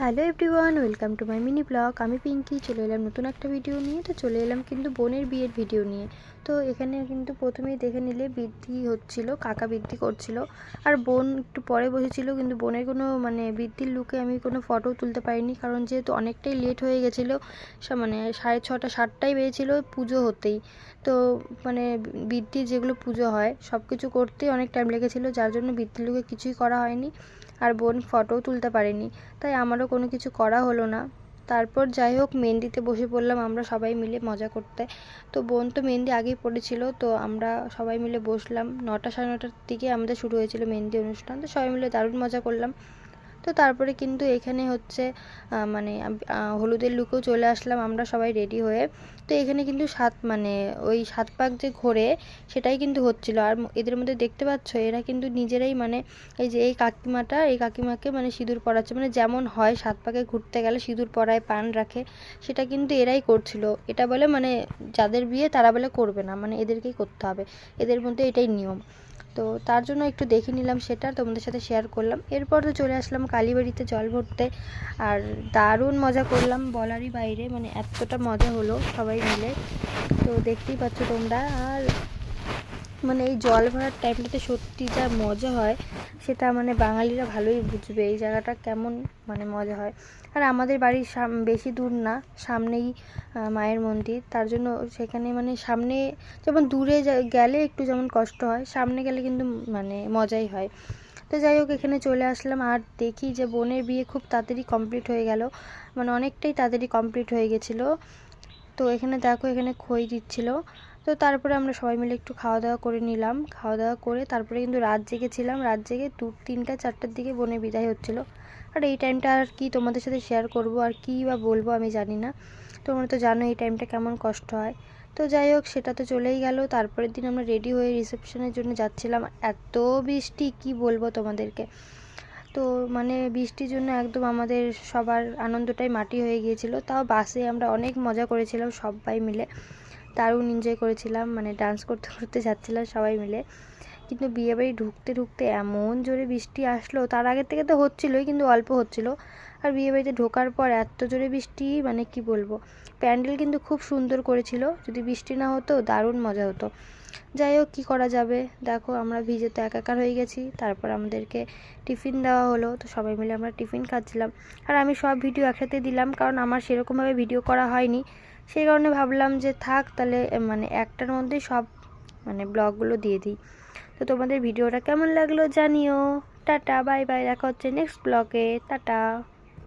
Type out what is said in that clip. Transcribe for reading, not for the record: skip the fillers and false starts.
Hello everyone, welcome to my mini blog. আমি পিঙ্কি চলে এলাম নতুন একটা ভিডিও নিয়ে। তো চলে এলাম কিন্তু বোনের বিয়ের ভিডিও নিয়ে। তো এখানে কিন্তু প্রথমেই দেখে নিলে বৃদ্ধি হচ্ছিল, কাকা বৃদ্ধি করছিল, আর বোন একটু পরে বসেছিল। কিন্তু বোনের কোনো বৃদ্ধির লুকে আমি কোনো ফটো তুলতে পারিনি, কারণ যেহেতু অনেকটাই লেট হয়ে গেছিলো। 6:30 7টাই বেজেছিলো পুজো হতেই। তো বৃদ্ধির যেগুলো পুজো হয় সব কিছু করতেই অনেক টাইম লেগেছিলো, যার জন্য বৃদ্ধির লুকে কিছুই করা হয়নি, আর বোন ফটোও তুলতে পারেনি। তাই আমারও কোনো কিছু করা হলো না। তারপর যাই হোক, মেহেন্দিতে বসে পড়লাম আমরা সবাই মিলে মজা করতে। তো বোন তো মেহেন্দি আগেই পড়েছিল, তো আমরা সবাই মিলে বসলাম। 9টা 9:30টার দিকে আমাদের শুরু হয়েছিল মেহেন্দি অনুষ্ঠান। তো সবাই মিলে দারুণ মজা করলাম। তো তারপরে কিন্তু এখানে হচ্ছে হলুদের লুকেও চলে আসলাম আমরা সবাই রেডি হয়ে। তো এখানে কিন্তু ওই 7 পাক যে ঘোরে সেটাই কিন্তু হচ্ছিল। আর এদের মধ্যে দেখতে পাচ্ছ এরা কিন্তু নিজেরাই এই যে এই কাকিমাকে সিঁদুর পরাচ্ছে। যেমন হয় 7 পাকে ঘুরতে গেলে সিঁদুর পরায়, পান রাখে, সেটা কিন্তু এরাই করছিল। এটা বলে যাদের বিয়ে তারা বলে করবে না, এদেরকেই করতে হবে, এদের মধ্যে এটাই নিয়ম। তো তার জন্য একটু দেখে নিলাম, সেটা তোমাদের সাথে শেয়ার করলাম। এরপর তো চলে আসলাম কালীবাড়িতে জল ভরতে, আর দারুণ মজা করলাম বলারই বাইরে। এতটা মজা হলো সবাই মিলে, তো দেখতেই পাচ্ছ তোমরা। আর এই জল ভরার টাইমটাতে সত্যি যা মজা হয় সেটা বাঙালিরা ভালোই বুঝবে এই জায়গাটা কেমন মজা হয়। আর আমাদের বাড়ির বেশি দূর না, সামনেই মায়ের মন্দির, তার জন্য সেখানে সামনে যেমন দূরে গেলে একটু যেমন কষ্ট হয়, সামনে গেলে কিন্তু মজাই হয়। তো যাই হোক, এখানে চলে আসলাম আর দেখি যে বোনের বিয়ে খুব তাড়াতাড়ি কমপ্লিট হয়ে গেল, অনেকটাই তাড়াতাড়ি কমপ্লিট হয়ে গেছিলো। তো এখানে দেখো, এখানে খই দিচ্ছিল। তো তারপরে আমরা সবাই মিলে একটু খাওয়া দাওয়া করে নিলাম। খাওয়া দাওয়া করে তারপরে কিন্তু রাত জেগেছিলাম। রাত জেগে 3টা 4টার দিকে বোনের বিদায় হচ্ছিলো। আর এই টাইমটা আর কি তোমাদের সাথে শেয়ার করব আর কী বা বলবো আমি জানি না। তোমরা তো জানো এই টাইমটা কেমন কষ্ট হয়। তো যাই হোক, সেটা তো চলেই গেল। তারপরের দিন আমরা রেডি হয়ে রিসেপশনের জন্য যাচ্ছিলাম। এত বৃষ্টি কি বলবো তোমাদেরকে। তো বৃষ্টির জন্য একদম আমাদের সবার আনন্দটাই মাটি হয়ে গিয়েছিল। তাও বাসে আমরা অনেক মজা করেছিলাম সবাই মিলে, দারুণ এনজয় করেছিলাম, ডান্স করতে করতে যাচ্ছিলাম সবাই মিলে। কিন্তু বিয়েবাড়ি ঢুকতে ঢুকতে এমন জোরে বৃষ্টি আসলো, তার আগের থেকে তো হচ্ছিলোই কিন্তু অল্প হচ্ছিলো, আর বিয়েবাড়িতে ঢোকার পর এত জোরে বৃষ্টি কি বলবো। প্যান্ডেল কিন্তু খুব সুন্দর করেছিল, যদি বৃষ্টি না হতো দারুণ মজা হতো। যাই হোক, কী করা যাবে, দেখো আমরা ভিজে তো একাকার হয়ে গেছি। তারপর আমাদেরকে টিফিন দেওয়া হলো, তো সবাই মিলে আমরা টিফিন খাচ্ছিলাম। আর আমি সব ভিডিও একসাথে দিলাম, কারণ আমার সেরকমভাবে ভিডিও করা হয়নি, সেই কারণে ভাবলাম যে থাক তাহলে একটার মধ্যেই সব ব্লগগুলো দিয়ে দিই। তো তোমাদের ভিডিওটা কেমন লাগলো জানিও। টাটা, বাই বাই, দেখা হচ্ছে নেক্সট ব্লগে। টাটা।